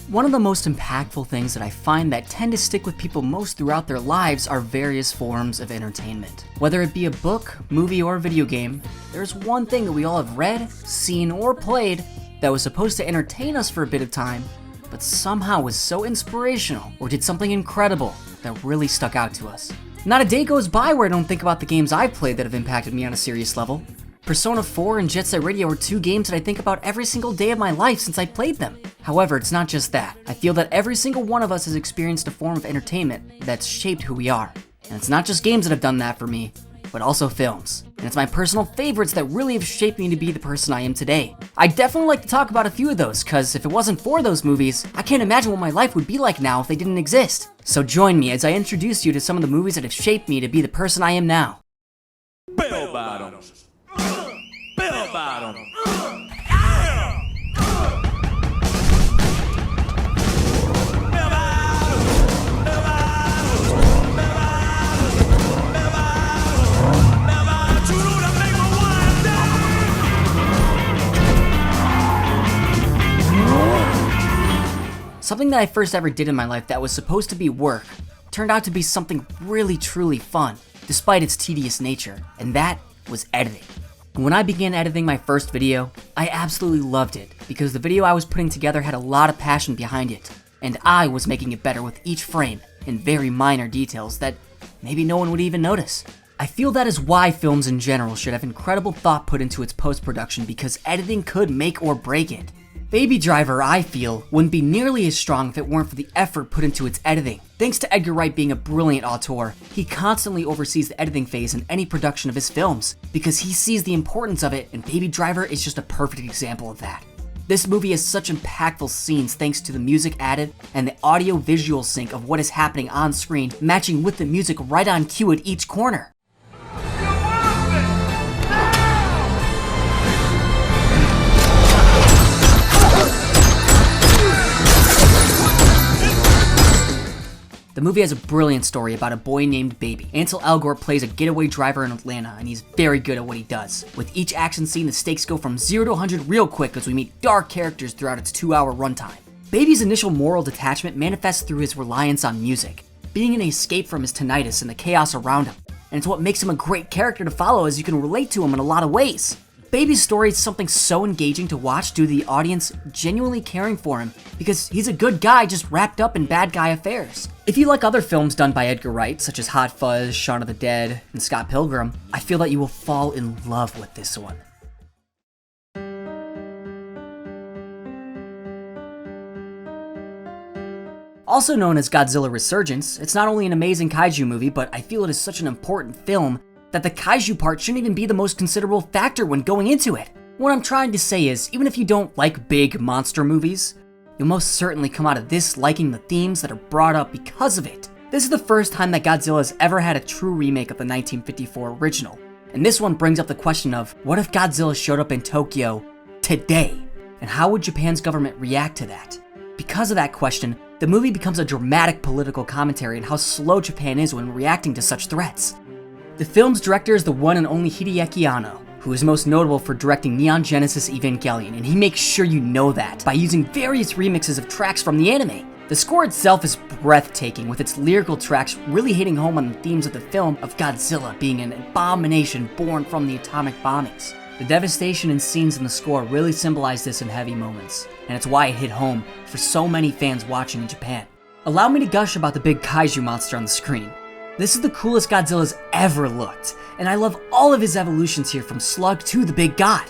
One of the most impactful things that I find that tend to stick with people most throughout their lives are various forms of entertainment. Whether it be a book, movie, or video game, there's one thing that we all have read, seen, or played that was supposed to entertain us for a bit of time, but somehow was so inspirational or did something incredible that really stuck out to us. Not a day goes by where I don't think about the games I've played that have impacted me on a serious level. Persona 4 and Jet Set Radio are two games that I think about every single day of my life since I played them. However, it's not just that. I feel that every single one of us has experienced a form of entertainment that's shaped who we are. And it's not just games that have done that for me, but also films. And it's my personal favorites that really have shaped me to be the person I am today. I'd definitely like to talk about a few of those, cause if it wasn't for those movies, I can't imagine what my life would be like now if they didn't exist. So join me as I introduce you to some of the movies that have shaped me to be the person I am now. Bell bottoms. Bell bottoms. Something that I first ever did in my life that was supposed to be work turned out to be something really truly fun, despite its tedious nature, and that was editing. When I began editing my first video, I absolutely loved it because the video I was putting together had a lot of passion behind it, and I was making it better with each frame in very minor details that maybe no one would even notice. I feel that is why films in general should have incredible thought put into its post-production because editing could make or break it. Baby Driver, I feel, wouldn't be nearly as strong if it weren't for the effort put into its editing. Thanks to Edgar Wright being a brilliant auteur, he constantly oversees the editing phase in any production of his films, because he sees the importance of it, and Baby Driver is just a perfect example of that. This movie has such impactful scenes thanks to the music added and the audio-visual sync of what is happening on screen, matching with the music right on cue at each corner. The movie has a brilliant story about a boy named Baby. Ansel Elgort plays a getaway driver in Atlanta, and he's very good at what he does. With each action scene, the stakes go from 0 to 100 real quick as we meet dark characters throughout its 2-hour runtime. Baby's initial moral detachment manifests through his reliance on music, being an escape from his tinnitus and the chaos around him. And it's what makes him a great character to follow as you can relate to him in a lot of ways. Baby's story is something so engaging to watch due to the audience genuinely caring for him because he's a good guy just wrapped up in bad guy affairs. If you like other films done by Edgar Wright, such as Hot Fuzz, Shaun of the Dead, and Scott Pilgrim, I feel that you will fall in love with this one. Also known as Godzilla Resurgence, it's not only an amazing kaiju movie, but I feel it is such an important film that the kaiju part shouldn't even be the most considerable factor when going into it. What I'm trying to say is, even if you don't like big monster movies, you'll most certainly come out of this liking the themes that are brought up because of it. This is the first time that Godzilla has ever had a true remake of the 1954 original, and this one brings up the question of, what if Godzilla showed up in Tokyo today? And how would Japan's government react to that? Because of that question, the movie becomes a dramatic political commentary on how slow Japan is when reacting to such threats. The film's director is the one and only Hideaki Anno, who is most notable for directing Neon Genesis Evangelion, and he makes sure you know that by using various remixes of tracks from the anime. The score itself is breathtaking, with its lyrical tracks really hitting home on the themes of the film of Godzilla being an abomination born from the atomic bombings. The devastation and scenes in the score really symbolize this in heavy moments, and it's why it hit home for so many fans watching in Japan. Allow me to gush about the big kaiju monster on the screen. This is the coolest Godzilla's ever looked, and I love all of his evolutions here from Slug to the Big God.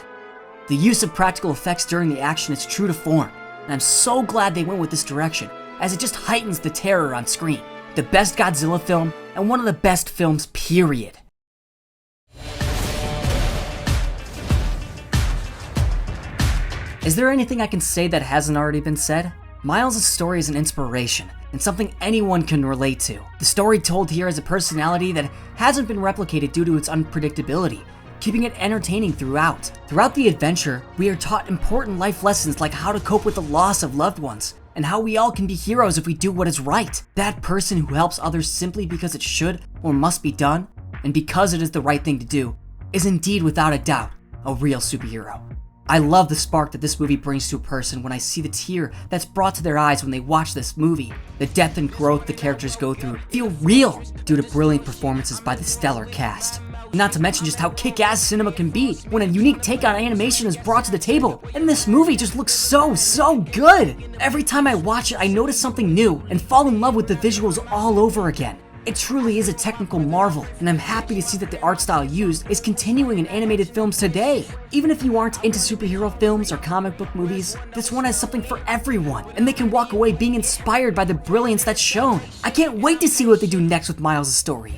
The use of practical effects during the action is true to form, and I'm so glad they went with this direction, as it just heightens the terror on screen. The best Godzilla film, and one of the best films, period. Is there anything I can say that hasn't already been said? Miles' story is an inspiration, and something anyone can relate to. The story told here has a personality that hasn't been replicated due to its unpredictability, keeping it entertaining throughout. Throughout the adventure, we are taught important life lessons like how to cope with the loss of loved ones, and how we all can be heroes if we do what is right. That person who helps others simply because it should or must be done, and because it is the right thing to do, is indeed without a doubt a real superhero. I love the spark that this movie brings to a person when I see the tear that's brought to their eyes when they watch this movie. The depth and growth the characters go through feel real due to brilliant performances by the stellar cast. Not to mention just how kick-ass cinema can be when a unique take on animation is brought to the table. And this movie just looks so good. Every time I watch it, I notice something new and fall in love with the visuals all over again. It truly is a technical marvel, and I'm happy to see that the art style used is continuing in animated films today. Even if you aren't into superhero films or comic book movies, this one has something for everyone, and they can walk away being inspired by the brilliance that's shown. I can't wait to see what they do next with Miles' story.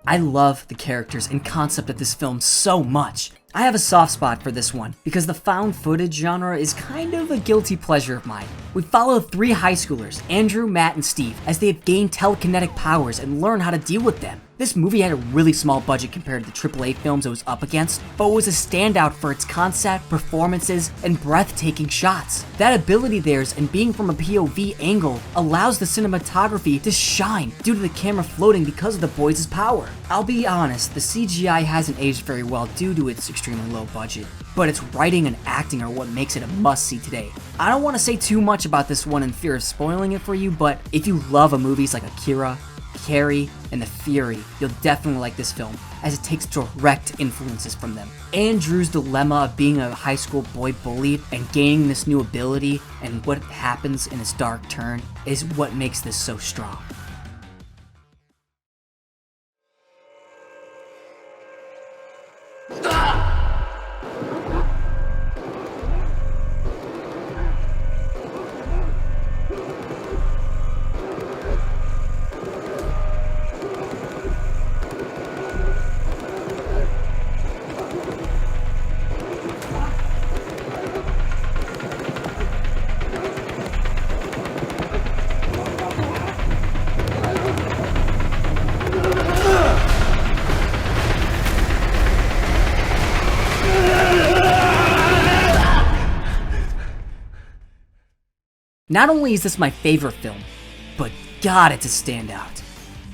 I love the characters and concept of this film so much. I have a soft spot for this one because the found footage genre is kind of a guilty pleasure of mine. We follow 3 high schoolers, Andrew, Matt, and Steve, as they have gained telekinetic powers and learn how to deal with them. This movie had a really small budget compared to the AAA films it was up against, but was a standout for its concept, performances, and breathtaking shots. That ability theirs and being from a POV angle allows the cinematography to shine due to the camera floating because of the boys' power. I'll be honest, the CGI hasn't aged very well due to its extremely low budget, but its writing and acting are what makes it a must-see today. I don't want to say too much about this one in fear of spoiling it for you, but if you love movies like Akira, Carrie, and The Fury, you'll definitely like this film, as it takes direct influences from them. Andrew's dilemma of being a high school boy bullied and gaining this new ability and what happens in its dark turn is what makes this so strong. Not only is this my favorite film, but God, it's a standout.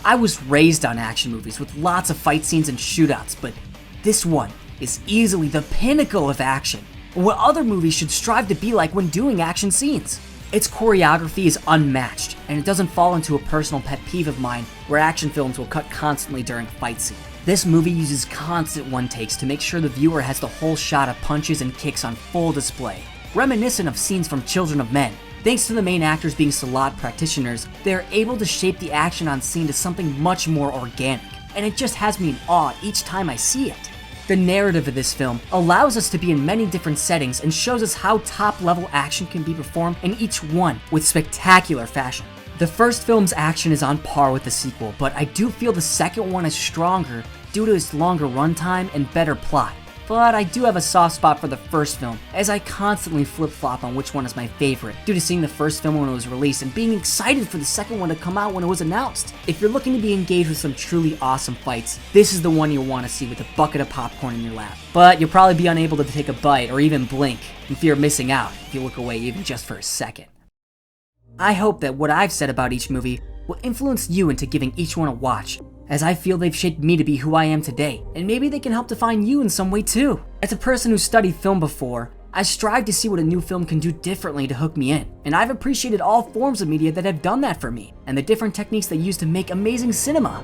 I was raised on action movies with lots of fight scenes and shootouts, but this one is easily the pinnacle of action, and what other movies should strive to be like when doing action scenes. Its choreography is unmatched, and it doesn't fall into a personal pet peeve of mine where action films will cut constantly during fight scenes. This movie uses constant one-takes to make sure the viewer has the whole shot of punches and kicks on full display, reminiscent of scenes from Children of Men. Thanks to the main actors being Salat practitioners, they are able to shape the action on scene to something much more organic, and it just has me in awe each time I see it. The narrative of this film allows us to be in many different settings and shows us how top-level action can be performed in each one with spectacular fashion. The first film's action is on par with the sequel, but I do feel the second one is stronger due to its longer runtime and better plot. But I do have a soft spot for the first film, as I constantly flip-flop on which one is my favorite, due to seeing the first film when it was released and being excited for the second one to come out when it was announced. If you're looking to be engaged with some truly awesome fights, this is the one you'll want to see with a bucket of popcorn in your lap. But you'll probably be unable to take a bite or even blink in fear of missing out if you look away even just for a second. I hope that what I've said about each movie will influence you into giving each one a watch, as I feel they've shaped me to be who I am today, and maybe they can help define you in some way too. As a person who studied film before, I strive to see what a new film can do differently to hook me in, and I've appreciated all forms of media that have done that for me, and the different techniques they use to make amazing cinema.